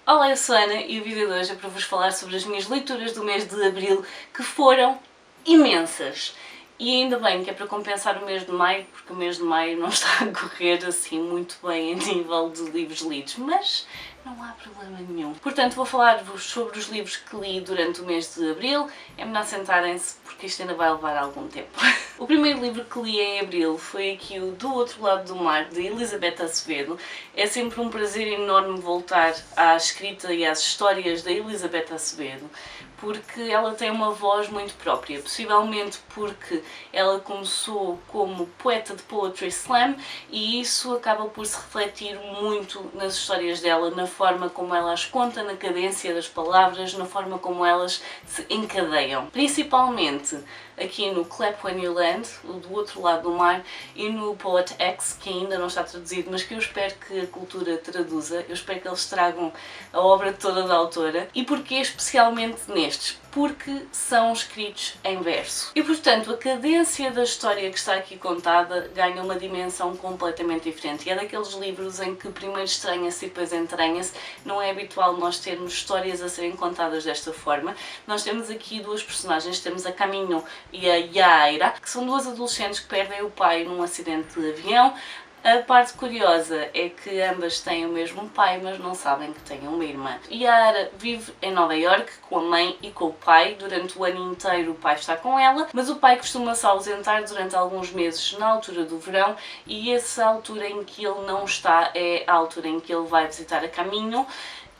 Olá, eu sou a Ana e o vídeo de hoje é para vos falar sobre as minhas leituras do mês de Abril, que foram imensas. E ainda bem que é para compensar o mês de Maio, porque o mês de Maio não está a correr assim muito bem a nível de livros lidos, mas não há problema nenhum. Portanto, vou falar-vos sobre os livros que li durante o mês de Abril. É melhor sentarem-se porque isto ainda vai levar algum tempo. O primeiro livro que li em Abril foi aqui o Do Outro Lado do Mar, de Elizabeth Acevedo. É sempre um prazer enorme voltar à escrita e às histórias da Elizabeth Acevedo, porque ela tem uma voz muito própria, possivelmente porque ela começou como poeta de Poetry Slam e isso acaba por se refletir muito nas histórias dela, na forma como ela as conta, na cadência das palavras, na forma como elas se encadeiam. Principalmente aqui no Clap When You Land, o Do Outro Lado do Mar, e no Poet X, que ainda não está traduzido, mas que eu espero que a cultura traduza. Eu espero que eles tragam a obra toda da autora. E porquê especialmente nestes? Porque são escritos em verso. E portanto a cadência da história que está aqui contada ganha uma dimensão completamente diferente. E é daqueles livros em que primeiro estranha-se e depois entranha-se. Não é habitual nós termos histórias a serem contadas desta forma. Nós temos aqui duas personagens, temos a Caminho e a Yaira, que são duas adolescentes que perdem o pai num acidente de avião. A parte curiosa é que ambas têm o mesmo pai, mas não sabem que têm uma irmã. Yara vive em Nova Iorque com a mãe e com o pai. Durante o ano inteiro o pai está com ela, mas o pai costuma se ausentar durante alguns meses na altura do verão, e essa altura em que ele não está é a altura em que ele vai visitar a Caminho,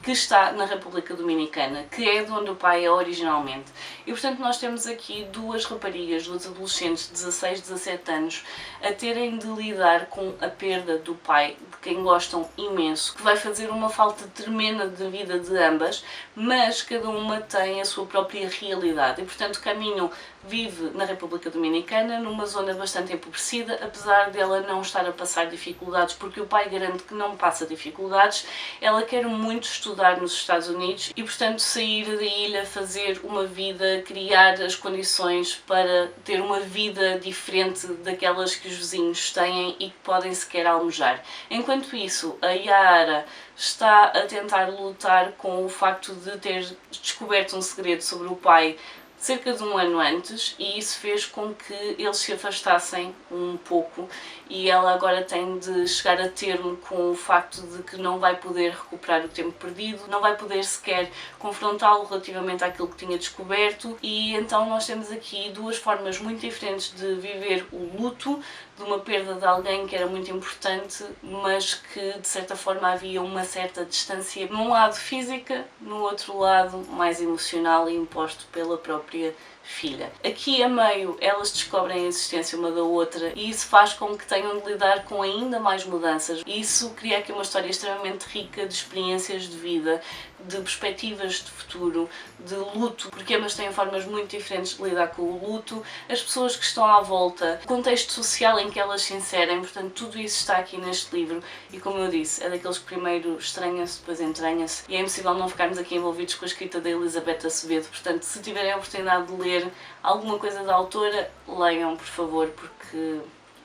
que está na República Dominicana, que é de onde o pai é originalmente. E portanto nós temos aqui duas raparigas, duas adolescentes de 16, 17 anos, a terem de lidar com a perda do pai, de quem gostam imenso, que vai fazer uma falta tremenda de vida de ambas, mas cada uma tem a sua própria realidade. E portanto Caminho vive na República Dominicana, numa zona bastante empobrecida, apesar dela não estar a passar dificuldades, porque o pai garante que não passa dificuldades. Ela quer muito estudar nos Estados Unidos e portanto sair da ilha, fazer uma vida, criar as condições para ter uma vida diferente daquelas que os vizinhos têm e que podem sequer almejar. Enquanto isso, a Yara está a tentar lutar com o facto de ter descoberto um segredo sobre o pai cerca de um ano antes, e isso fez com que eles se afastassem um pouco, e ela agora tem de chegar a termo com o facto de que não vai poder recuperar o tempo perdido, não vai poder sequer confrontá-lo relativamente àquilo que tinha descoberto. E então nós temos aqui duas formas muito diferentes de viver o luto de uma perda de alguém que era muito importante, mas que de certa forma havia uma certa distância, num lado física, no outro lado mais emocional e imposto pela própria filha. Aqui a meio elas descobrem a existência uma da outra e isso faz com que tenham de lidar com ainda mais mudanças. E isso cria aqui uma história extremamente rica de experiências de vida, de perspectivas de futuro, de luto, porque ambas têm formas muito diferentes de lidar com o luto, as pessoas que estão à volta, o contexto social em que elas se inserem. Portanto tudo isso está aqui neste livro e, como eu disse, é daqueles que primeiro estranha-se, depois entranha-se, e é impossível não ficarmos aqui envolvidos com a escrita da Elizabeth Acevedo. Portanto, se tiverem a oportunidade de ler alguma coisa da autora, leiam por favor, porque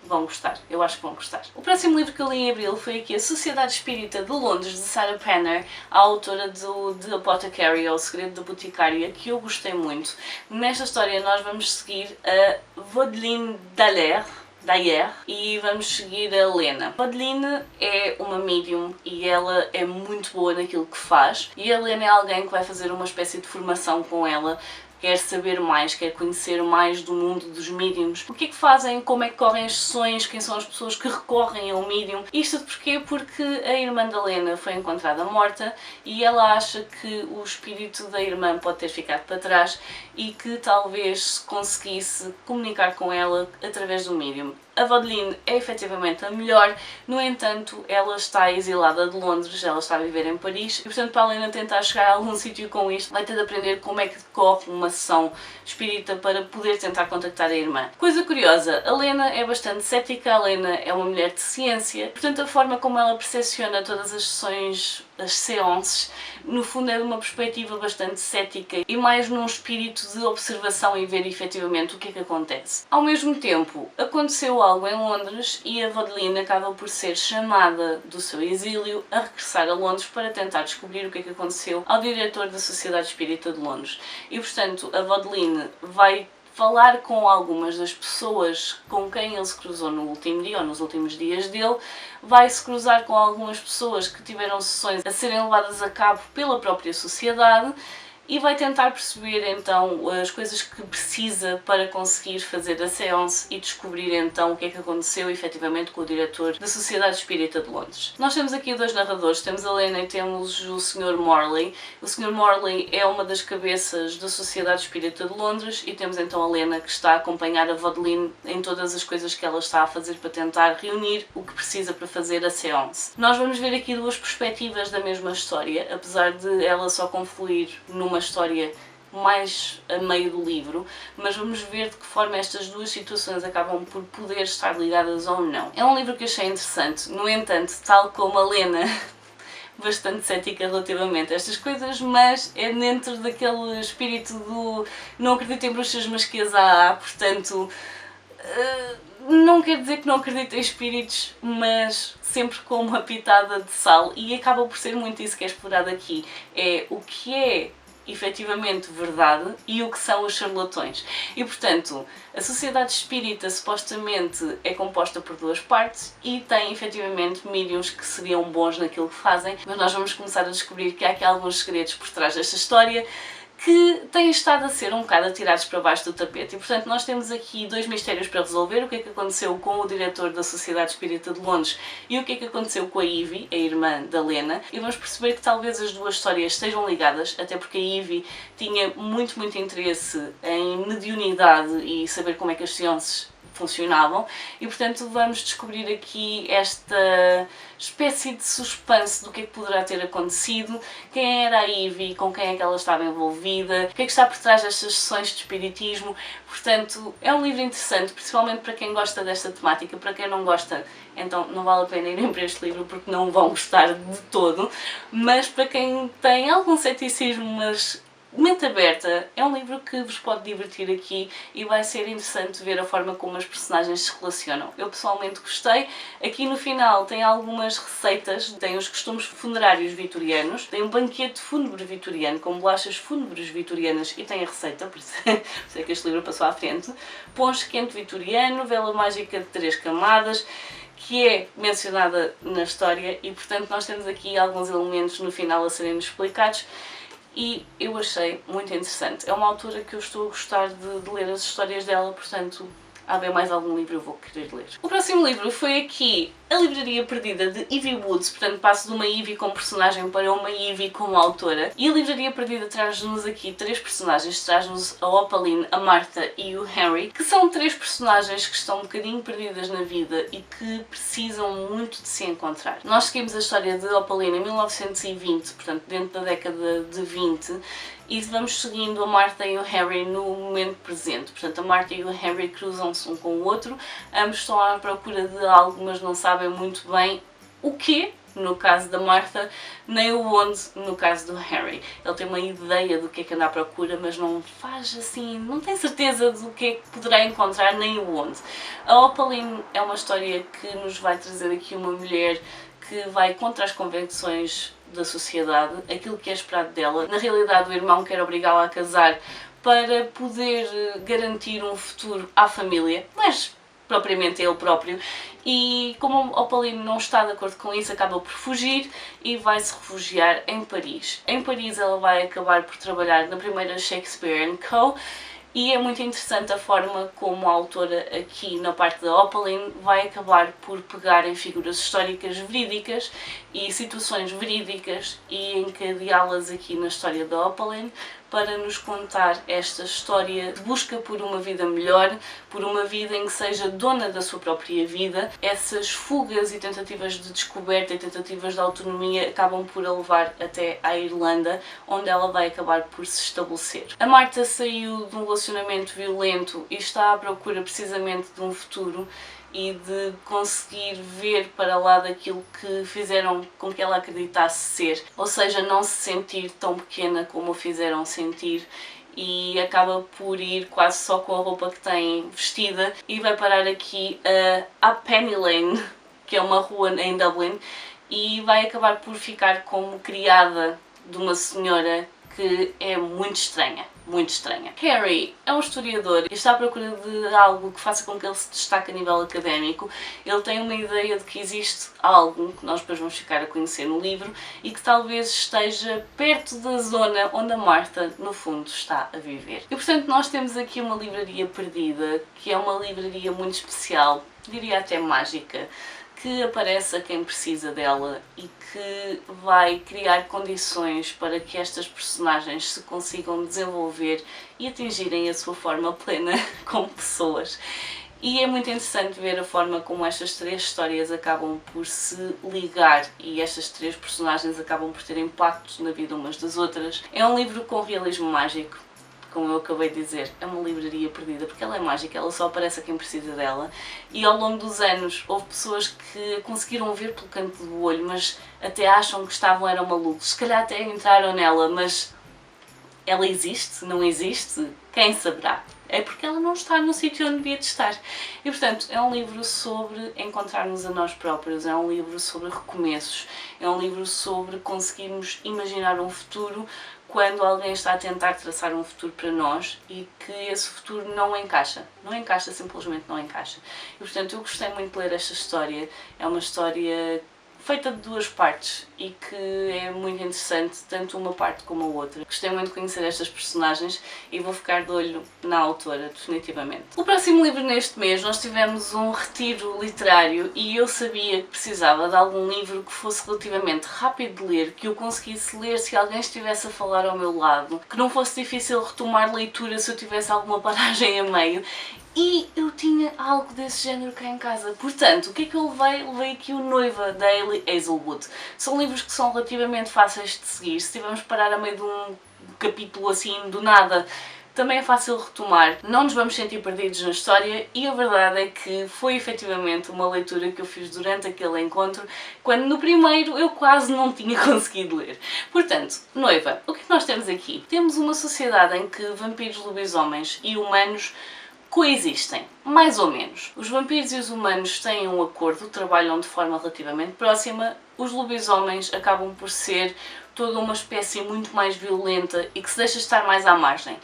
vão gostar, eu acho que vão gostar. O próximo livro que eu li em Abril foi aqui A Sociedade Espírita de Londres, de Sarah Penner, a autora do The Apothecary, ou O Segredo da Boticária, que eu gostei muito. Nesta história nós vamos seguir a Vaudeline Dallaire, e vamos seguir a Lena. Vaudeline é uma medium e ela é muito boa naquilo que faz, e a Lena é alguém que vai fazer uma espécie de formação com ela, quer saber mais, quer conhecer mais do mundo dos mediums. O que é que fazem, como é que correm as sessões, quem são as pessoas que recorrem ao medium. Isto porquê? Porque a irmã da Lena foi encontrada morta e ela acha que o espírito da irmã pode ter ficado para trás e que talvez conseguisse comunicar com ela através do medium. A Vaudeline é efetivamente a melhor, no entanto ela está exilada de Londres, ela está a viver em Paris e portanto para a Lena tentar chegar a algum sítio com isto vai ter de aprender como é que decorre uma sessão espírita para poder tentar contactar a irmã. Coisa curiosa, a Lena é bastante cética, a Lena é uma mulher de ciência, portanto a forma como ela percepciona todas as sessões as séances, no fundo é de uma perspectiva bastante cética e mais num espírito de observação e ver efetivamente o que é que acontece. Ao mesmo tempo, aconteceu algo em Londres e a Vaudeline acaba por ser chamada do seu exílio a regressar a Londres para tentar descobrir o que é que aconteceu ao diretor da Sociedade Espírita de Londres. E portanto, a Vaudeline vai falar com algumas das pessoas com quem ele se cruzou no último dia ou nos últimos dias dele, vai se cruzar com algumas pessoas que tiveram sessões a serem levadas a cabo pela própria sociedade e vai tentar perceber então as coisas que precisa para conseguir fazer a séance e descobrir então o que é que aconteceu efetivamente com o diretor da Sociedade Espírita de Londres. Nós temos aqui dois narradores, temos a Lena e temos o Sr. Morley. O Sr. Morley é uma das cabeças da Sociedade Espírita de Londres e temos então a Lena que está a acompanhar a Vaudeline em todas as coisas que ela está a fazer para tentar reunir o que precisa para fazer a séance. Nós vamos ver aqui duas perspectivas da mesma história, apesar de ela só confluir numa história mais a meio do livro, mas vamos ver de que forma estas duas situações acabam por poder estar ligadas ou não. É um livro que achei interessante, no entanto, tal como a Lena, bastante cética relativamente a estas coisas, mas é dentro daquele espírito do não acredito em bruxas, mas que as há, portanto, não quer dizer que não acredito em espíritos, mas sempre com uma pitada de sal, e acaba por ser muito isso que é explorado aqui, é o que é efetivamente verdade e o que são os charlatões. E portanto, a Sociedade Espírita supostamente é composta por duas partes e tem efetivamente médiuns que seriam bons naquilo que fazem, mas nós vamos começar a descobrir que há aqui alguns segredos por trás desta história que têm estado a ser um bocado atirados para baixo do tapete. E portanto nós temos aqui dois mistérios para resolver: o que é que aconteceu com o diretor da Sociedade Espírita de Londres e o que é que aconteceu com a Ivy, a irmã da Lena, e vamos perceber que talvez as duas histórias estejam ligadas, até porque a Ivy tinha muito interesse em mediunidade e saber como é que as seances funcionavam, e portanto vamos descobrir aqui esta espécie de suspense do que é que poderá ter acontecido, quem era a Ivy, com quem é que ela estava envolvida, o que é que está por trás destas sessões de espiritismo. Portanto, é um livro interessante, principalmente para quem gosta desta temática. Para quem não gosta, então não vale a pena irem para este livro porque não vão gostar de todo, mas para quem tem algum ceticismo, mas mente aberta, é um livro que vos pode divertir aqui e vai ser interessante ver a forma como as personagens se relacionam. Eu pessoalmente gostei. Aqui no final tem algumas receitas, tem os costumes funerários vitorianos, tem um banquete fúnebre vitoriano com bolachas fúnebres vitorianas e tem a receita, por isso é que este livro passou à frente. Ponche quente vitoriano, vela mágica de 3 camadas, que é mencionada na história, e portanto nós temos aqui alguns elementos no final a serem explicados. E eu achei muito interessante. É uma autora que eu estou a gostar de ler as histórias dela, portanto, há bem mais algum livro eu vou querer ler. O próximo livro foi aqui A Livraria Perdida, de Ivy Woods, portanto passo de uma Ivy como personagem para uma Ivy como autora. E A Livraria Perdida traz-nos aqui 3 personagens, traz-nos a Opaline, a Martha e o Henry, que são 3 personagens que estão um bocadinho perdidas na vida e que precisam muito de se encontrar. Nós seguimos a história de Opaline em 1920, portanto dentro da década de 20, e vamos seguindo a Martha e o Harry no momento presente. Portanto, a Martha e o Harry cruzam-se um com o outro, ambos estão à procura de algo, mas não sabem muito bem o quê, no caso da Martha, nem o onde, no caso do Harry. Ele tem uma ideia do que é que anda à procura, mas não faz assim, não tem certeza do que é que poderá encontrar, nem o onde. A Opaline é uma história que nos vai trazer aqui uma mulher que vai contra as convenções da sociedade, aquilo que é esperado dela. Na realidade, o irmão quer obrigá-la a casar para poder garantir um futuro à família, mas propriamente ele próprio, e como Opaline não está de acordo com isso, acaba por fugir e vai se refugiar em Paris. Em Paris ela vai acabar por trabalhar na primeira Shakespeare & Co. E é muito interessante a forma como a autora aqui na parte da Opaline vai acabar por pegar em figuras históricas verídicas e situações verídicas e encadeá-las aqui na história da Opaline para nos contar esta história de busca por uma vida melhor, por uma vida em que seja dona da sua própria vida. Essas fugas e tentativas de descoberta e tentativas de autonomia acabam por a levar até à Irlanda, onde ela vai acabar por se estabelecer. A Martha saiu de um relacionamento violento e está à procura precisamente de um futuro, e de conseguir ver para lá daquilo que fizeram com que ela acreditasse ser, ou seja, não se sentir tão pequena como a fizeram sentir, e acaba por ir quase só com a roupa que tem vestida e vai parar aqui a Penny Lane, que é uma rua em Dublin, e vai acabar por ficar como criada de uma senhora que é muito estranha, muito estranha. Harry é um historiador e está à procura de algo que faça com que ele se destaque a nível académico. Ele tem uma ideia de que existe algo, que nós depois vamos ficar a conhecer no livro, e que talvez esteja perto da zona onde a Martha, no fundo, está a viver. E portanto nós temos aqui uma livraria perdida, que é uma livraria muito especial, diria até mágica, que aparece a quem precisa dela e que vai criar condições para que estas personagens se consigam desenvolver e atingirem a sua forma plena como pessoas. E é muito interessante ver a forma como estas três histórias acabam por se ligar e estas três personagens acabam por ter impactos na vida umas das outras. É um livro com realismo mágico. Como eu acabei de dizer, é uma livraria perdida, porque ela é mágica, ela só aparece a quem precisa dela. E ao longo dos anos houve pessoas que a conseguiram ver pelo canto do olho, mas até acham que eram malucos. Se calhar até entraram nela, mas ela existe? Não existe? Quem saberá? É porque ela não está no sítio onde devia de estar. E portanto, é um livro sobre encontrar-nos a nós próprios, é um livro sobre recomeços, é um livro sobre conseguirmos imaginar um futuro quando alguém está a tentar traçar um futuro para nós e que esse futuro não encaixa. Não encaixa, simplesmente não encaixa. E portanto eu gostei muito de ler esta história. É uma história feita de duas partes e que é muito interessante, tanto uma parte como a outra. Gostei muito de conhecer estas personagens e vou ficar de olho na autora, definitivamente. O próximo livro neste mês nós tivemos um retiro literário e eu sabia que precisava de algum livro que fosse relativamente rápido de ler, que eu conseguisse ler se alguém estivesse a falar ao meu lado, que não fosse difícil retomar leitura se eu tivesse alguma paragem a meio. E eu tinha algo desse género cá em casa. Portanto, o que é que eu levei? Levei aqui o Noiva, da Hailey Hazelwood. São livros que são relativamente fáceis de seguir. Se tivermos que parar a meio de um capítulo assim, do nada, também é fácil retomar. Não nos vamos sentir perdidos na história e a verdade é que foi efetivamente uma leitura que eu fiz durante aquele encontro, quando no primeiro eu quase não tinha conseguido ler. Portanto, Noiva, o que é que nós temos aqui? Temos uma sociedade em que vampiros, lobisomens e humanos coexistem, mais ou menos. Os vampiros e os humanos têm um acordo, trabalham de forma relativamente próxima. Os lobisomens acabam por ser toda uma espécie muito mais violenta e que se deixa estar mais à margem.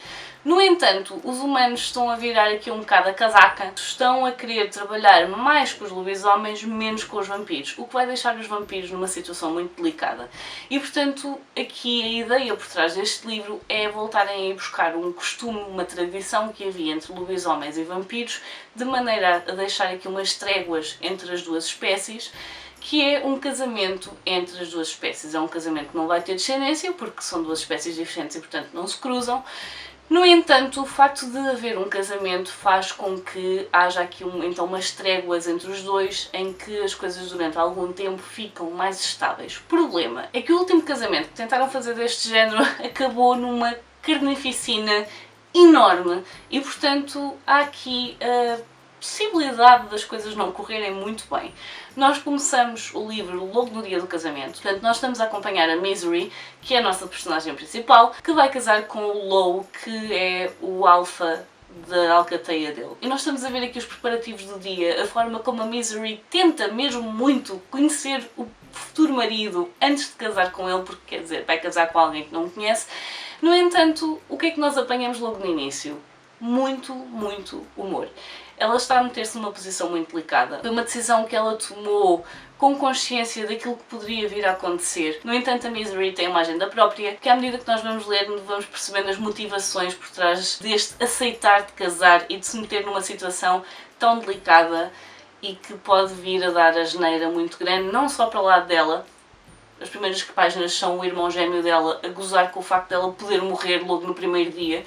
No entanto, os humanos estão a virar aqui um bocado a casaca, estão a querer trabalhar mais com os lobisomens, menos com os vampiros, o que vai deixar os vampiros numa situação muito delicada. E portanto, aqui a ideia por trás deste livro é voltarem a ir buscar um costume, uma tradição que havia entre lobisomens e vampiros, de maneira a deixar aqui umas tréguas entre as duas espécies, que é um casamento entre as duas espécies. É um casamento que não vai ter descendência, porque são duas espécies diferentes e portanto não se cruzam. No entanto, o facto de haver um casamento faz com que haja aqui então umas tréguas entre os dois, em que as coisas durante algum tempo ficam mais estáveis. O problema é que o último casamento que tentaram fazer deste género acabou numa carnificina enorme e portanto há aqui a possibilidade das coisas não correrem muito bem. Nós começamos o livro logo no dia do casamento, portanto nós estamos a acompanhar a Misery, que é a nossa personagem principal, que vai casar com o Low, que é o alfa da alcateia dele. E nós estamos a ver aqui os preparativos do dia, a forma como a Misery tenta mesmo muito conhecer o futuro marido antes de casar com ele, porque quer dizer, vai casar com alguém que não conhece. No entanto, o que é que nós apanhamos logo no início? Muito humor. Ela está a meter-se numa posição muito delicada. Foi uma decisão que ela tomou com consciência daquilo que poderia vir a acontecer. No entanto, a Misery tem uma agenda própria, que à medida que nós vamos ler, vamos percebendo as motivações por trás deste aceitar de casar e de se meter numa situação tão delicada e que pode vir a dar a asneira muito grande, não só para o lado dela. As primeiras páginas são o irmão gêmeo dela a gozar com o facto dela poder morrer logo no primeiro dia,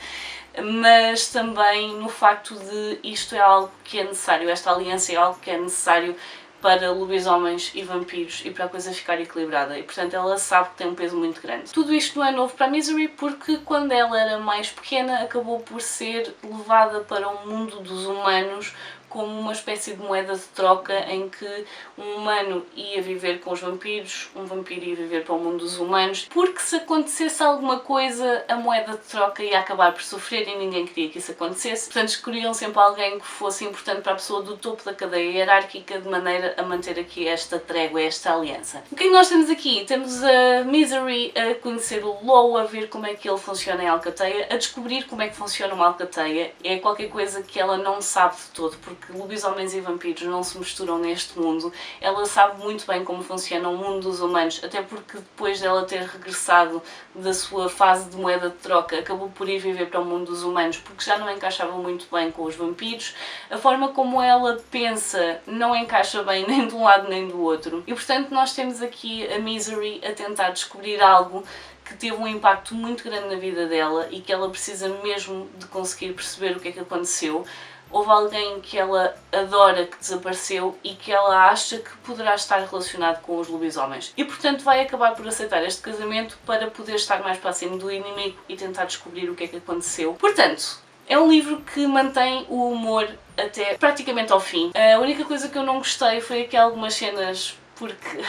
mas também no facto de isto é algo que é necessário, esta aliança é algo que é necessário para lobisomens e vampiros e para a coisa ficar equilibrada e portanto ela sabe que tem um peso muito grande. Tudo isto não é novo para a Misery porque quando ela era mais pequena acabou por ser levada para o mundo dos humanos como uma espécie de moeda de troca em que um humano ia viver com os vampiros, um vampiro ia viver para o mundo dos humanos, porque se acontecesse alguma coisa, a moeda de troca ia acabar por sofrer e ninguém queria que isso acontecesse. Portanto, escolhiam sempre alguém que fosse importante para a pessoa do topo da cadeia hierárquica, de maneira a manter aqui esta trégua, esta aliança. O que é que nós temos aqui? Temos a Misery a conhecer o Low, a ver como é que ele funciona em Alcateia, a descobrir como é que funciona uma Alcateia. É qualquer coisa que ela não sabe de todo, porque lobisomens e vampiros não se misturam neste mundo. Ela sabe muito bem como funciona o mundo dos humanos, até porque depois dela ter regressado da sua fase de moeda de troca, acabou por ir viver para o mundo dos humanos, porque já não encaixava muito bem com os vampiros. A forma como ela pensa não encaixa bem nem de um lado nem do outro. E portanto nós temos aqui a Misery a tentar descobrir algo que teve um impacto muito grande na vida dela e que ela precisa mesmo de conseguir perceber o que é que aconteceu. Houve alguém que ela adora que desapareceu e que ela acha que poderá estar relacionado com os lobisomens. E portanto vai acabar por aceitar este casamento para poder estar mais próximo do inimigo e tentar descobrir o que é que aconteceu. Portanto, é um livro que mantém o humor até praticamente ao fim. A única coisa que eu não gostei foi aqui algumas cenas, porque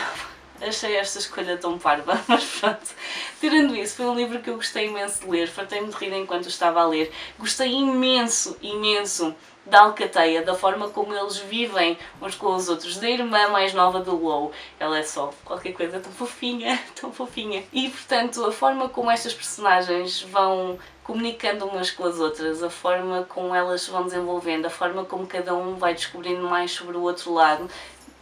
achei esta escolha tão parva, mas pronto. Tirando isso, foi um livro que eu gostei imenso de ler, fartei-me de rir enquanto estava a ler. Gostei imenso, imenso da Alcateia, da forma como eles vivem uns com os outros, da irmã mais nova do Low. Ela é só qualquer coisa tão fofinha, tão fofinha. E portanto, a forma como estas personagens vão comunicando umas com as outras, a forma como elas se vão desenvolvendo, a forma como cada um vai descobrindo mais sobre o outro lado,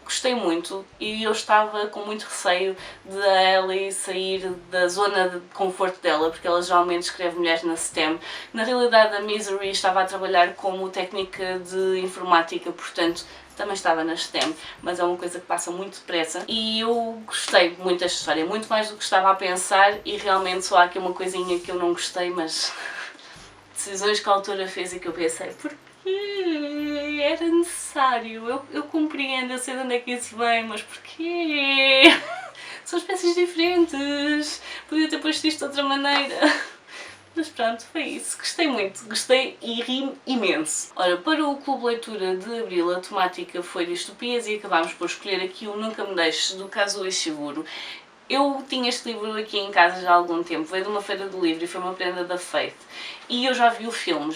gostei muito e eu estava com muito receio de a Ellie sair da zona de conforto dela, porque ela geralmente escreve mulheres na STEM. Na realidade, a Misery estava a trabalhar como técnica de informática, portanto também estava na STEM, mas é uma coisa que passa muito depressa e eu gostei muito desta história, muito mais do que estava a pensar, e realmente só há aqui uma coisinha que eu não gostei, mas decisões que a autora fez e que eu pensei, porquê? Era necessário, eu compreendo, eu sei de onde é que isso vem, mas porquê? São espécies diferentes, podia ter posto isto de outra maneira. Mas pronto, foi isso. Gostei muito, gostei e ri imenso. Ora, para o Clube de Leitura de Abril, a temática foi distopias e acabámos por escolher aqui o Nunca Me Deixes, do Kazuo Ishiguro. Eu tinha este livro aqui em casa já há algum tempo, veio de uma feira do livro e foi uma prenda da Faith. E eu já vi o filme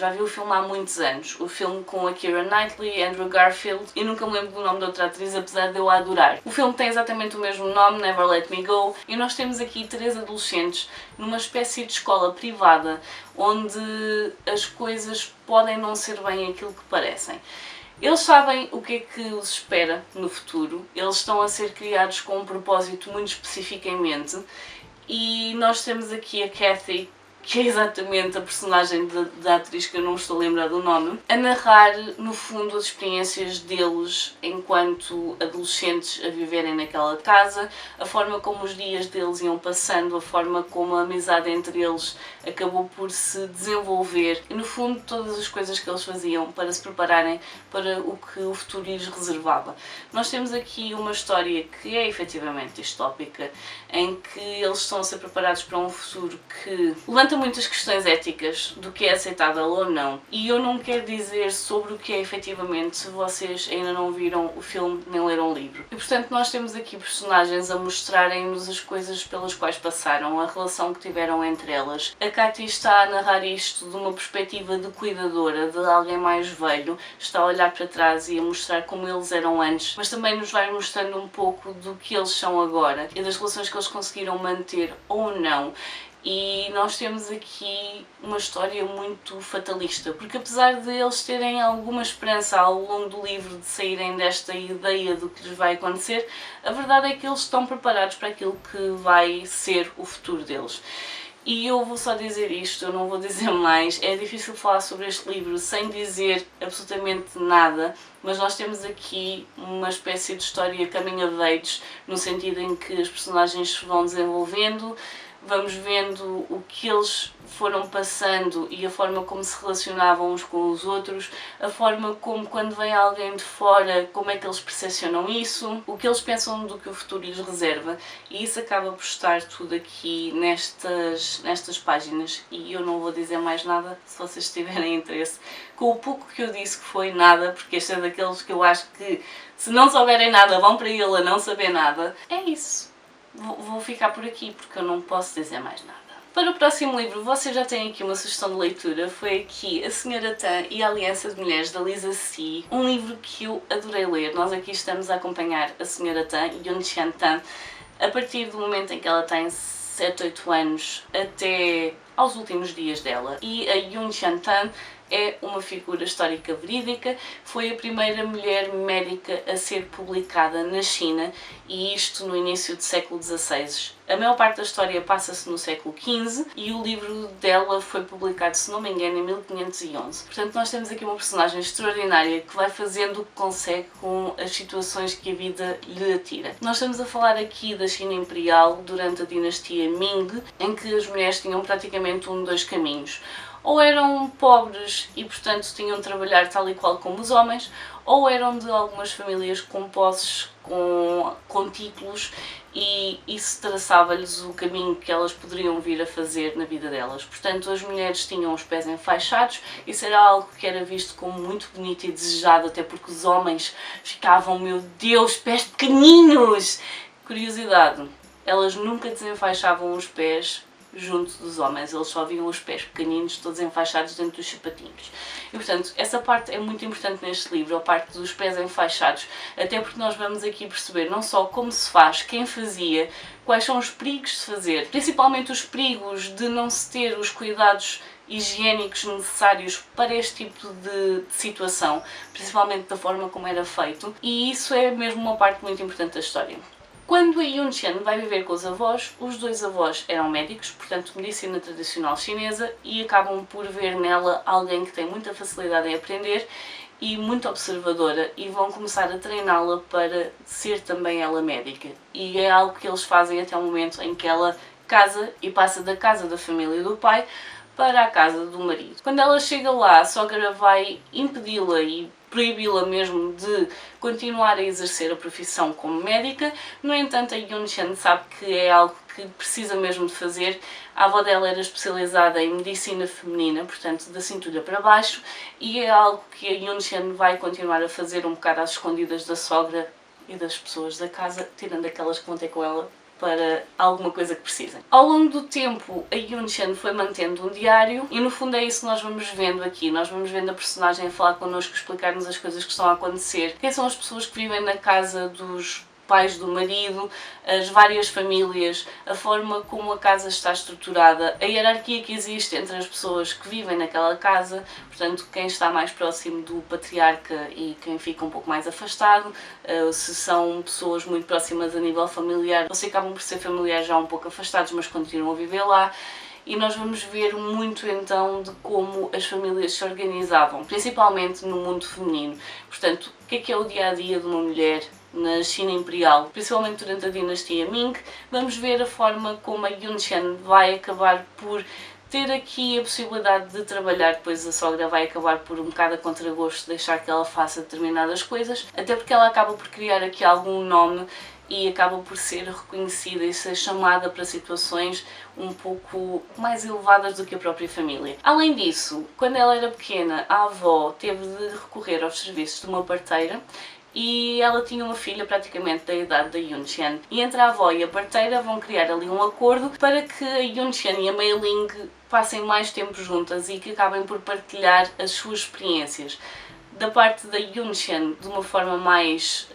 há muitos anos. O filme com a Keira Knightley, Andrew Garfield, e nunca me lembro do nome da outra atriz, apesar de eu a adorar. O filme tem exatamente o mesmo nome, Never Let Me Go, e nós temos aqui 3 adolescentes numa espécie de escola privada, onde as coisas podem não ser bem aquilo que parecem. Eles sabem o que é que os espera no futuro, eles estão a ser criados com um propósito muito específico em mente, e nós temos aqui a Kathy, que é exatamente a personagem da atriz que eu não estou a lembrar do nome, a narrar no fundo as experiências deles enquanto adolescentes a viverem naquela casa, a forma como os dias deles iam passando, a forma como a amizade entre eles acabou por se desenvolver e no fundo todas as coisas que eles faziam para se prepararem para o que o futuro lhes reservava. Nós temos aqui uma história que é efetivamente distópica, em que eles estão a ser preparados para um futuro que levanta muitas questões éticas do que é aceitável ou não, e eu não quero dizer sobre o que é efetivamente se vocês ainda não viram o filme nem leram o livro. E portanto nós temos aqui personagens a mostrarem-nos as coisas pelas quais passaram, a relação que tiveram entre elas. A Katy está a narrar isto de uma perspectiva de cuidadora, de alguém mais velho, está a olhar para trás e a mostrar como eles eram antes, mas também nos vai mostrando um pouco do que eles são agora e das relações que eles conseguiram manter ou não. E nós temos aqui uma história muito fatalista, porque apesar de eles terem alguma esperança ao longo do livro de saírem desta ideia do que lhes vai acontecer, a verdade é que eles estão preparados para aquilo que vai ser o futuro deles. E eu vou só dizer isto, eu não vou dizer mais, é difícil falar sobre este livro sem dizer absolutamente nada, mas nós temos aqui uma espécie de história coming of age, no sentido em que as personagens se vão desenvolvendo, vamos vendo o que eles foram passando e a forma como se relacionavam uns com os outros, a forma como quando vem alguém de fora, como é que eles percepcionam isso, o que eles pensam do que o futuro lhes reserva, e isso acaba por estar tudo aqui nestas páginas, e eu não vou dizer mais nada se vocês tiverem interesse. Com o pouco que eu disse que foi nada, porque este é daqueles que eu acho que se não souberem nada vão para ele a não saber nada, é isso. Vou ficar por aqui porque eu não posso dizer mais nada. Para o próximo livro, vocês já têm aqui uma sugestão de leitura, foi aqui A Senhora Tan e a Aliança de Mulheres, da Lisa C. Um livro que eu adorei ler. Nós aqui estamos a acompanhar a Senhora Tan, Yun-Chan Tan, a partir do momento em que ela tem 7, 8 anos até aos últimos dias dela. E a Yun-Chan Tan é uma figura histórica verídica, foi a primeira mulher médica a ser publicada na China, e isto no início do século XVI. A maior parte da história passa-se no século XV e o livro dela foi publicado, se não me engano, em 1511. Portanto, nós temos aqui uma personagem extraordinária que vai fazendo o que consegue com as situações que a vida lhe atira. Nós estamos a falar aqui da China Imperial durante a dinastia Ming, em que as mulheres tinham praticamente um de dois caminhos. Ou eram pobres e, portanto, tinham de trabalhar tal e qual como os homens, ou eram de algumas famílias com posses, com títulos, e isso traçava-lhes o caminho que elas poderiam vir a fazer na vida delas. Portanto, as mulheres tinham os pés enfaixados, isso era algo que era visto como muito bonito e desejado, até porque os homens ficavam, meu Deus, pés pequeninos! Curiosidade, elas nunca desenfaixavam os pés junto dos homens, eles só viam os pés pequeninos todos enfaixados dentro dos sapatinhos. E portanto, essa parte é muito importante neste livro, a parte dos pés enfaixados, até porque nós vamos aqui perceber não só como se faz, quem fazia, quais são os perigos de fazer, principalmente os perigos de não se ter os cuidados higiênicos necessários para este tipo de situação, principalmente da forma como era feito, e isso é mesmo uma parte muito importante da história. Quando a Yun-Chan vai viver com os avós, os dois avós eram médicos, portanto medicina tradicional chinesa, e acabam por ver nela alguém que tem muita facilidade em aprender e muito observadora, e vão começar a treiná-la para ser também ela médica. E é algo que eles fazem até o momento em que ela casa e passa da casa da família do pai para a casa do marido. Quando ela chega lá, a sogra vai impedi-la e proibi-la mesmo de continuar a exercer a profissão como médica. No entanto, a Yun-Chan sabe que é algo que precisa mesmo de fazer. A avó dela era especializada em medicina feminina, portanto da cintura para baixo, e é algo que a Yun-Chan vai continuar a fazer um bocado às escondidas da sogra e das pessoas da casa, tirando aquelas que vão ter com ela para alguma coisa que precisem. Ao longo do tempo, a Yun-Chan foi mantendo um diário, e no fundo é isso que nós vamos vendo aqui. Nós vamos vendo a personagem a falar connosco, explicar-nos as coisas que estão a acontecer, quem são as pessoas que vivem na casa dos pais do marido, as várias famílias, a forma como a casa está estruturada, a hierarquia que existe entre as pessoas que vivem naquela casa, portanto quem está mais próximo do patriarca e quem fica um pouco mais afastado, se são pessoas muito próximas a nível familiar, ou se acabam por ser familiares já um pouco afastados, mas continuam a viver lá. E nós vamos ver muito então de como as famílias se organizavam, principalmente no mundo feminino. Portanto, o que é o dia-a-dia de uma mulher na China Imperial, principalmente durante a dinastia Ming. Vamos ver a forma como a Yun-Chan vai acabar por ter aqui a possibilidade de trabalhar, depois a sogra vai acabar por um bocado a contragosto deixar que ela faça determinadas coisas, até porque ela acaba por criar aqui algum nome e acaba por ser reconhecida e ser chamada para situações um pouco mais elevadas do que a própria família. Além disso, quando ela era pequena, a avó teve de recorrer aos serviços de uma parteira, e ela tinha uma filha praticamente da idade da Yun-Chan. E entre a avó e a parteira vão criar ali um acordo para que a Yun-Chan e a Mei Ling passem mais tempo juntas e que acabem por partilhar as suas experiências. Da parte da Yun-Chan, de uma forma mais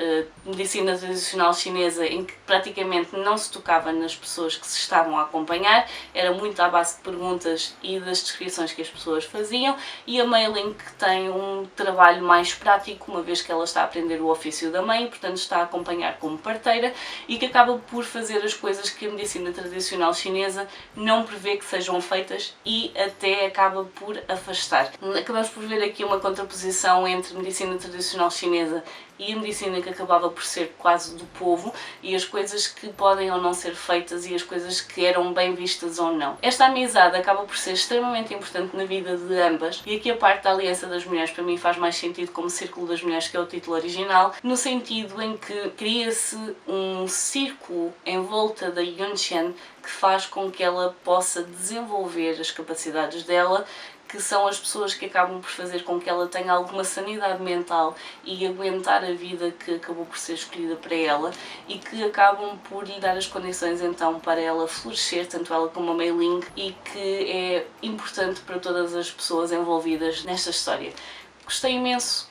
medicina tradicional chinesa, em que praticamente não se tocava nas pessoas que se estavam a acompanhar, era muito à base de perguntas e das descrições que as pessoas faziam, e a Mei Ling, que tem um trabalho mais prático, uma vez que ela está a aprender o ofício da mãe, portanto está a acompanhar como parteira, e que acaba por fazer as coisas que a medicina tradicional chinesa não prevê que sejam feitas e até acaba por afastar. Acabamos por ver aqui uma contraposição entre medicina tradicional chinesa e a medicina que acabava por ser quase do povo, e as coisas que podem ou não ser feitas e as coisas que eram bem vistas ou não. Esta amizade acaba por ser extremamente importante na vida de ambas, e aqui a parte da Aliança das Mulheres para mim faz mais sentido como Círculo das Mulheres, que é o título original, no sentido em que cria-se um círculo em volta da Yunqian que faz com que ela possa desenvolver as capacidades dela, que são as pessoas que acabam por fazer com que ela tenha alguma sanidade mental e aguentar a vida que acabou por ser escolhida para ela, e que acabam por lhe dar as condições então para ela florescer, tanto ela como a Mei Ling, e que é importante para todas as pessoas envolvidas nesta história. Gostei imenso.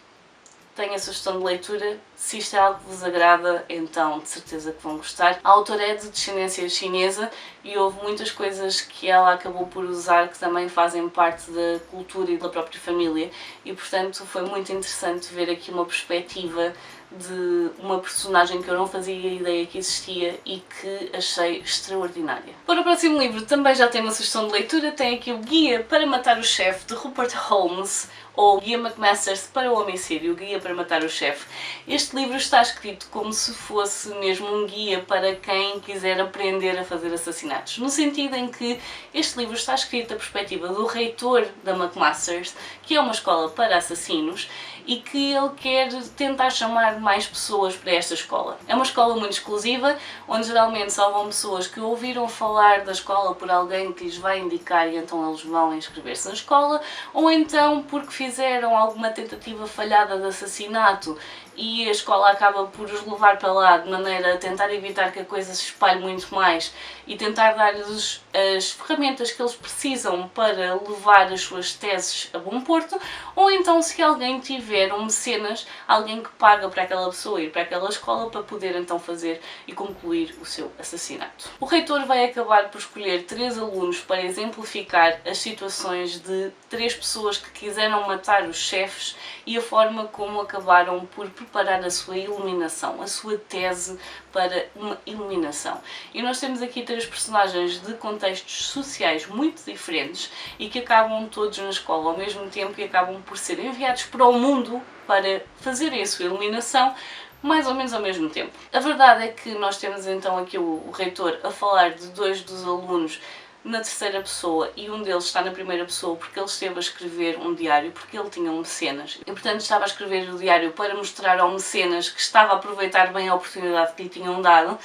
Tenho a sugestão de leitura. Se isto é algo que vos agrada, então de certeza que vão gostar. A autora é de descendência chinesa e houve muitas coisas que ela acabou por usar que também fazem parte da cultura e da própria família, e portanto foi muito interessante ver aqui uma perspectiva de uma personagem que eu não fazia ideia que existia e que achei extraordinária. Para o próximo livro também já tem uma sugestão de leitura. Tem aqui o Guia para Matar o Chefe, de Rupert Holmes, ou Guia McMasters para o Homicídio, o Guia para Matar o Chefe. Este livro está escrito como se fosse mesmo um guia para quem quiser aprender a fazer assassinatos, no sentido em que este livro está escrito da perspectiva do reitor da McMasters, que é uma escola para assassinos, e que ele quer tentar chamar mais pessoas para esta escola. É uma escola muito exclusiva, onde geralmente só vão pessoas que ouviram falar da escola por alguém que lhes vai indicar e então eles vão inscrever-se na escola, ou então porque fizeram alguma tentativa falhada de assassinato e a escola acaba por os levar para lá de maneira a tentar evitar que a coisa se espalhe muito mais e tentar dar-lhes as ferramentas que eles precisam para levar as suas teses a bom porto, ou então se alguém tiver um mecenas, alguém que paga para aquela pessoa ir para aquela escola para poder então fazer e concluir o seu assassinato. O reitor vai acabar por escolher 3 alunos para exemplificar as situações de 3 pessoas que quiseram matar os chefes e a forma como acabaram por preparar a sua eliminação, a sua tese para uma eliminação. E nós temos aqui 3 personagens de contextos sociais muito diferentes e que acabam todos na escola ao mesmo tempo e acabam por ser enviados para o mundo para fazerem a sua eliminação mais ou menos ao mesmo tempo. A verdade é que nós temos então aqui o reitor a falar de 2 dos alunos na terceira pessoa e um deles está na primeira pessoa porque ele esteve a escrever um diário, porque ele tinha um mecenas e portanto estava a escrever o diário para mostrar ao mecenas que estava a aproveitar bem a oportunidade que lhe tinham dado.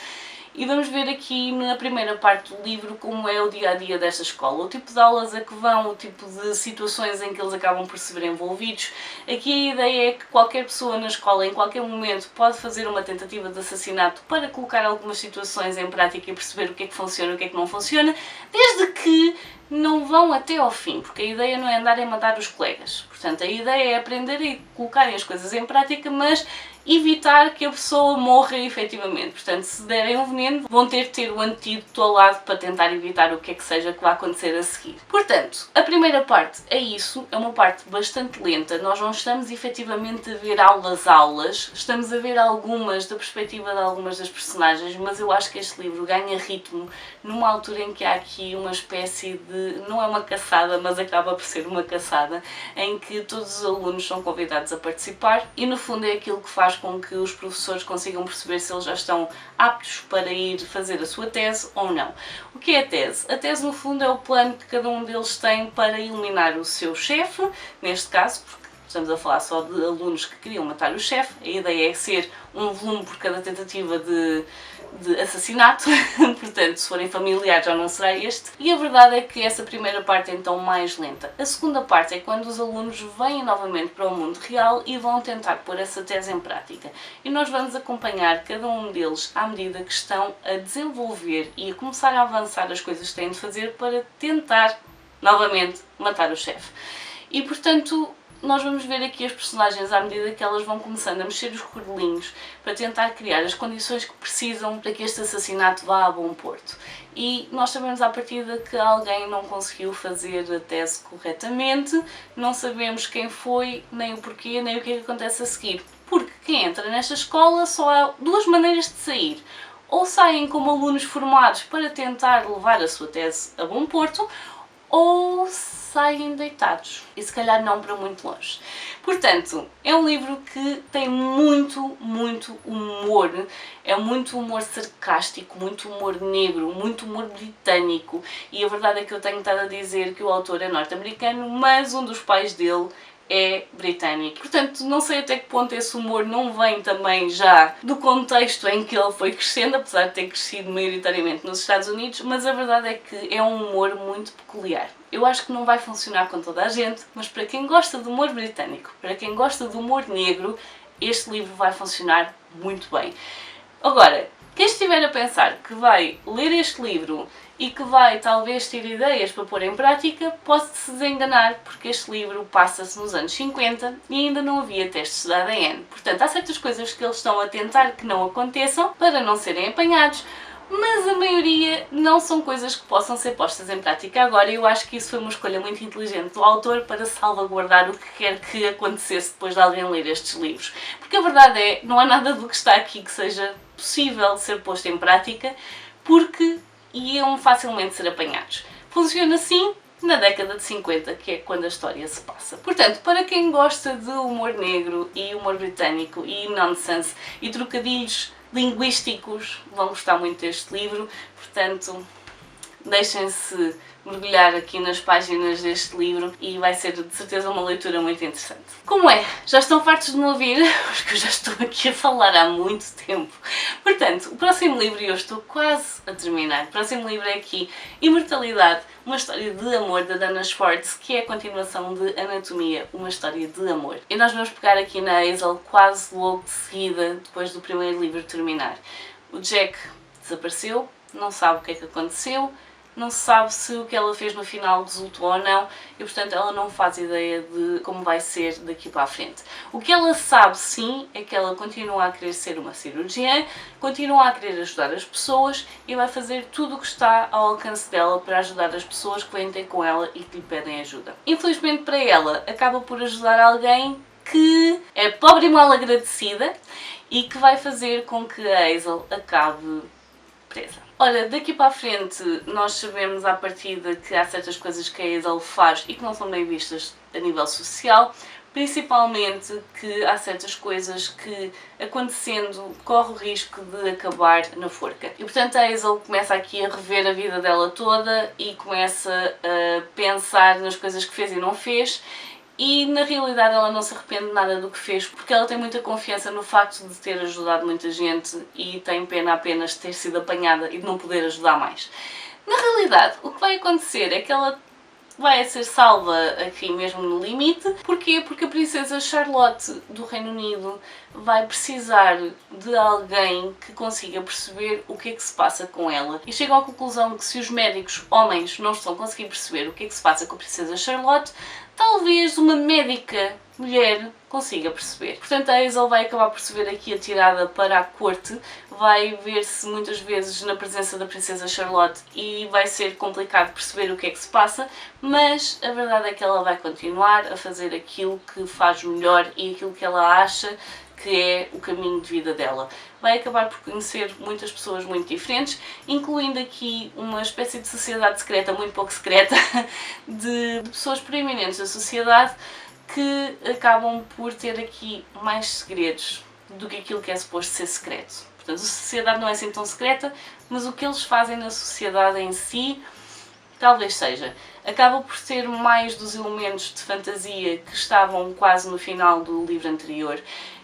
E vamos ver aqui na primeira parte do livro como é o dia-a-dia desta escola, o tipo de aulas a que vão, o tipo de situações em que eles acabam por se ver envolvidos. Aqui a ideia é que qualquer pessoa na escola, em qualquer momento, pode fazer uma tentativa de assassinato para colocar algumas situações em prática e perceber o que é que funciona e o que é que não funciona, desde que não vão até ao fim, porque a ideia não é andarem a matar os colegas. Portanto, a ideia é aprender e colocarem as coisas em prática, mas evitar que a pessoa morra efetivamente. Portanto, se derem um veneno, vão ter o antídoto ao lado para tentar evitar o que é que seja que vai acontecer a seguir. Portanto, a primeira parte é isso, é uma parte bastante lenta. Nós não estamos efetivamente a ver aulas, estamos a ver algumas da perspectiva de algumas das personagens, mas eu acho que este livro ganha ritmo numa altura em que há aqui uma espécie de, não é uma caçada, mas acaba por ser uma caçada, em que todos os alunos são convidados a participar e no fundo é aquilo que faz com que os professores consigam perceber se eles já estão aptos para ir fazer a sua tese ou não. O que é a tese? A tese no fundo é o plano que cada um deles tem para eliminar o seu chefe, neste caso, porque estamos a falar só de alunos que queriam matar o chefe, a ideia é ser um volume por cada tentativa de assassinato, portanto se forem familiares já não será este, e a verdade é que essa primeira parte é então mais lenta. A segunda parte é quando os alunos vêm novamente para o mundo real e vão tentar pôr essa tese em prática, e nós vamos acompanhar cada um deles à medida que estão a desenvolver e a começar a avançar as coisas que têm de fazer para tentar novamente matar o chefe. E portanto nós vamos ver aqui as personagens à medida que elas vão começando a mexer os cordelinhos para tentar criar as condições que precisam para que este assassinato vá a bom porto. E nós sabemos à partida que alguém não conseguiu fazer a tese corretamente, não sabemos quem foi, nem o porquê, nem o que é que acontece a seguir. Porque quem entra nesta escola só há 2 maneiras de sair. Ou saem como alunos formados para tentar levar a sua tese a bom porto, ou saem deitados, e se calhar não para muito longe. Portanto, é um livro que tem muito, muito humor, é muito humor sarcástico, muito humor negro, muito humor britânico, e a verdade é que eu tenho estado a dizer que o autor é norte-americano, mas um dos pais dele é britânico. Portanto, não sei até que ponto esse humor não vem também já do contexto em que ele foi crescendo, apesar de ter crescido maioritariamente nos Estados Unidos, mas a verdade é que é um humor muito peculiar. Eu acho que não vai funcionar com toda a gente, mas para quem gosta de humor britânico, para quem gosta de humor negro, este livro vai funcionar muito bem. Agora, quem estiver a pensar que vai ler este livro e que vai talvez ter ideias para pôr em prática, pode-se desenganar, porque este livro passa-se nos anos 50 e ainda não havia testes de ADN. Portanto, há certas coisas que eles estão a tentar que não aconteçam para não serem apanhados, mas a maioria não são coisas que possam ser postas em prática agora, e eu acho que isso foi uma escolha muito inteligente do autor para salvaguardar o que quer que acontecesse depois de alguém ler estes livros. Porque a verdade é, não há nada do que está aqui que seja possível de ser posto em prática, porque iam facilmente ser apanhados. Funciona assim na década de 50, que é quando a história se passa. Portanto, para quem gosta de humor negro e humor britânico e nonsense e trocadilhos linguísticos, vão gostar muito deste livro. Portanto, deixem-se mergulhar aqui nas páginas deste livro e vai ser de certeza uma leitura muito interessante. Como é? Já estão fartos de me ouvir? Porque eu já estou aqui a falar há muito tempo. Portanto, o próximo livro, e eu estou quase a terminar, o próximo livro é aqui Imortalidade, uma história de amor da Dana Schwartz, que é a continuação de Anatomia, uma história de amor. E nós vamos pegar aqui na Hazel quase logo de seguida, depois do primeiro livro terminar. O Jack desapareceu, não sabe o que é que aconteceu, não se sabe se o que ela fez no final resultou ou não, e portanto ela não faz ideia de como vai ser daqui para a frente. O que ela sabe sim é que ela continua a querer ser uma cirurgiã, continua a querer ajudar as pessoas e vai fazer tudo o que está ao alcance dela para ajudar as pessoas que vêm ter com ela e que lhe pedem ajuda. Infelizmente para ela, acaba por ajudar alguém que é pobre e mal agradecida e que vai fazer com que a Hazel acabe presa. Ora, daqui para a frente nós sabemos à partida que há certas coisas que a Hazel faz e que não são bem vistas a nível social, principalmente que há certas coisas que, acontecendo, corre o risco de acabar na forca. E portanto a Hazel começa aqui a rever a vida dela toda e começa a pensar nas coisas que fez e não fez. E na realidade ela não se arrepende de nada do que fez, porque ela tem muita confiança no facto de ter ajudado muita gente e tem pena apenas de ter sido apanhada e de não poder ajudar mais. Na realidade, o que vai acontecer é que ela vai ser salva aqui mesmo no limite. Porquê? Porque a princesa Charlotte do Reino Unido vai precisar de alguém que consiga perceber o que é que se passa com ela. E chega à conclusão que se os médicos homens não estão a conseguir perceber o que é que se passa com a princesa Charlotte, talvez uma médica mulher consiga perceber. Portanto, a Hazel vai acabar por se ver aqui atirada para a corte, vai ver-se muitas vezes na presença da princesa Charlotte e vai ser complicado perceber o que é que se passa, mas a verdade é que ela vai continuar a fazer aquilo que faz melhor e aquilo que ela acha que é o caminho de vida dela. Vai acabar por conhecer muitas pessoas muito diferentes, incluindo aqui uma espécie de sociedade secreta, muito pouco secreta, de pessoas preeminentes da sociedade que acabam por ter aqui mais segredos do que aquilo que é suposto ser secreto. Portanto, a sociedade não é assim tão secreta, mas o que eles fazem na sociedade em si talvez seja. Acaba por ser mais dos elementos de fantasia que estavam quase no final do livro anterior.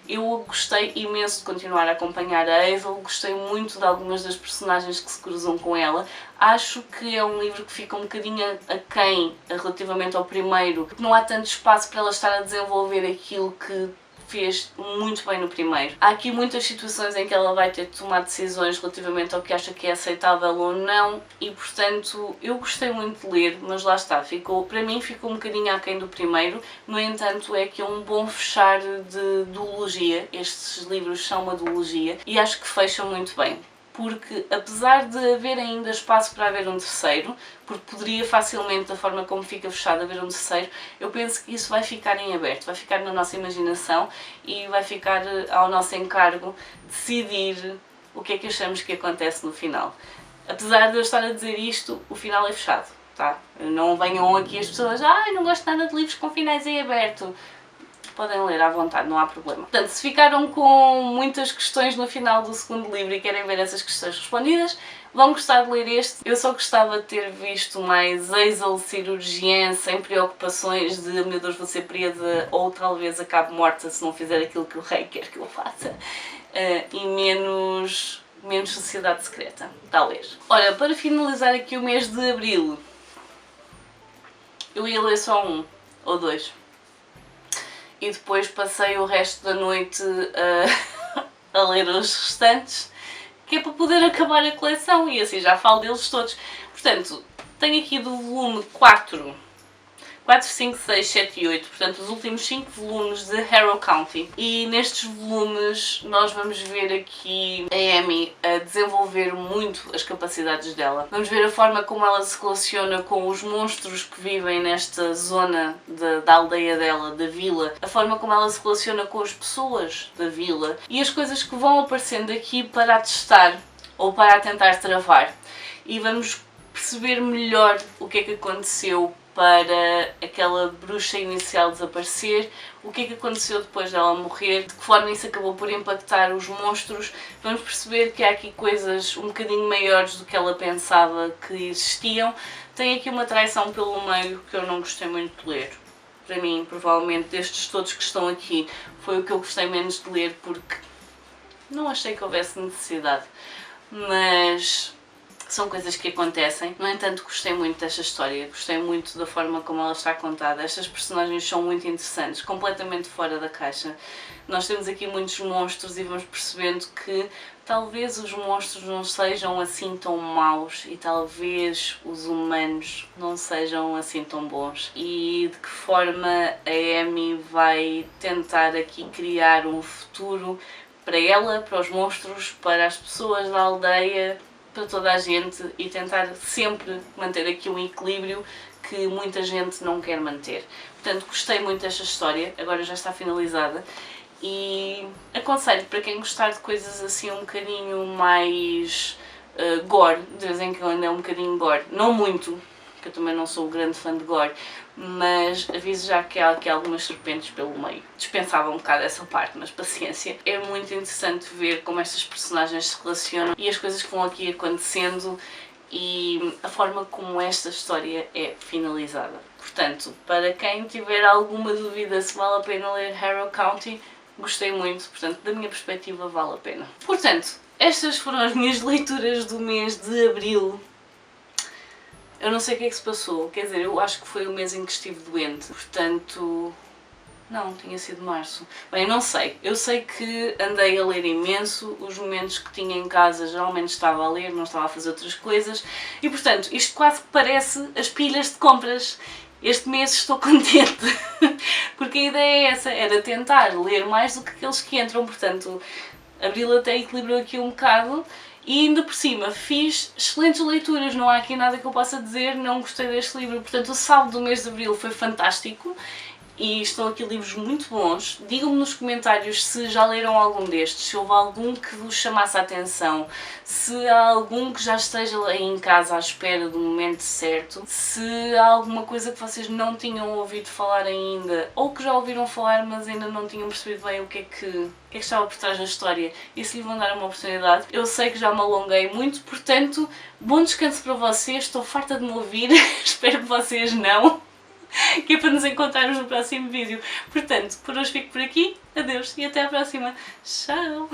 Eu gostei imenso de continuar a acompanhar a Hazel, gostei muito de algumas das personagens que se cruzam com ela. Acho que é um livro que fica um bocadinho aquém relativamente ao primeiro, porque não há tanto espaço para ela estar a desenvolver aquilo que fez muito bem no primeiro. Há aqui muitas situações em que ela vai ter de tomar decisões relativamente ao que acha que é aceitável ou não e, portanto, eu gostei muito de ler, mas lá está, para mim ficou um bocadinho aquém do primeiro. No entanto, é que é um bom fechar de duologia. Estes livros são uma duologia e acho que fecham muito bem. Porque apesar de haver ainda espaço para haver um terceiro, porque poderia facilmente, da forma como fica fechado, haver um terceiro, eu penso que isso vai ficar em aberto, vai ficar na nossa imaginação e vai ficar ao nosso encargo decidir o que é que achamos que acontece no final. Apesar de eu estar a dizer isto, o final é fechado, tá? Não venham aqui as pessoas, não gosto nada de livros com finais em aberto. podem ler à vontade, não há problema. Portanto, se ficaram com muitas questões no final do segundo livro e querem ver essas questões respondidas, vão gostar de ler este. Eu só gostava de ter visto mais Hazel cirurgiã, sem preocupações de meu Deus, vou ser presa ou talvez acabe morta se não fizer aquilo que o rei quer que eu faça. E menos sociedade secreta, talvez. Ora, para finalizar aqui o mês de abril, eu ia ler só um ou dois. E depois passei o resto da noite a ler os restantes, que é para poder acabar a coleção e assim já falo deles todos. Portanto, tenho aqui do volume 4, 5, 6, 7 e 8, portanto os últimos 5 volumes de Harrow County. E nestes volumes nós vamos ver aqui a Amy a desenvolver muito as capacidades dela. Vamos ver a forma como ela se relaciona com os monstros que vivem nesta zona da aldeia dela, da vila, a forma como ela se relaciona com as pessoas da vila e as coisas que vão aparecendo aqui para a testar ou para a tentar travar. E vamos perceber melhor o que é que aconteceu para aquela bruxa inicial desaparecer, o que é que aconteceu depois dela morrer, de que forma isso acabou por impactar os monstros. Vamos perceber que há aqui coisas um bocadinho maiores do que ela pensava que existiam. Tem aqui uma traição pelo meio que eu não gostei muito de ler. Para mim, provavelmente, destes todos que estão aqui, foi o que eu gostei menos de ler porque não achei que houvesse necessidade. Mas são coisas que acontecem. No entanto, gostei muito desta história, gostei muito da forma como ela está contada. Estas personagens são muito interessantes, completamente fora da caixa. Nós temos aqui muitos monstros e vamos percebendo que talvez os monstros não sejam assim tão maus e talvez os humanos não sejam assim tão bons. E de que forma a Amy vai tentar aqui criar um futuro para ela, para os monstros, para as pessoas da aldeia, para toda a gente e tentar sempre manter aqui um equilíbrio que muita gente não quer manter. Portanto, gostei muito desta história, agora já está finalizada e aconselho para quem gostar de coisas assim um bocadinho mais gore, de vez em quando é um bocadinho gore, não muito, que eu também não sou grande fã de gore, mas aviso já que há aqui algumas serpentes pelo meio. Dispensava um bocado essa parte, mas paciência. É muito interessante ver como estas personagens se relacionam e as coisas que vão aqui acontecendo e a forma como esta história é finalizada. Portanto, para quem tiver alguma dúvida se vale a pena ler Harrow County, gostei muito, portanto, da minha perspectiva vale a pena. Portanto, estas foram as minhas leituras do mês de abril. Eu não sei o que é que se passou, quer dizer, eu acho que foi o mês em que estive doente, portanto... Não, tinha sido março. Bem, não sei. Eu sei que andei a ler imenso, os momentos que tinha em casa geralmente estava a ler, não estava a fazer outras coisas, e portanto, isto quase que parece as pilhas de compras. Este mês estou contente, porque a ideia é essa, era tentar ler mais do que aqueles que entram, portanto, abril até equilibrou aqui um bocado. E ainda por cima fiz excelentes leituras, não há aqui nada que eu possa dizer, não gostei deste livro. Portanto, o saldo do mês de abril foi fantástico e estão aqui livros muito bons. Digam-me nos comentários se já leram algum destes, se houve algum que vos chamasse a atenção, se há algum que já esteja aí em casa à espera do momento certo, se há alguma coisa que vocês não tinham ouvido falar ainda ou que já ouviram falar mas ainda não tinham percebido bem o que é que estava por trás da história e se lhe vão dar uma oportunidade. Eu sei que já me alonguei muito, portanto, bom descanso para vocês, estou farta de me ouvir, espero que vocês não, que é para nos encontrarmos no próximo vídeo. Portanto, por hoje fico por aqui, adeus e até à próxima. Tchau!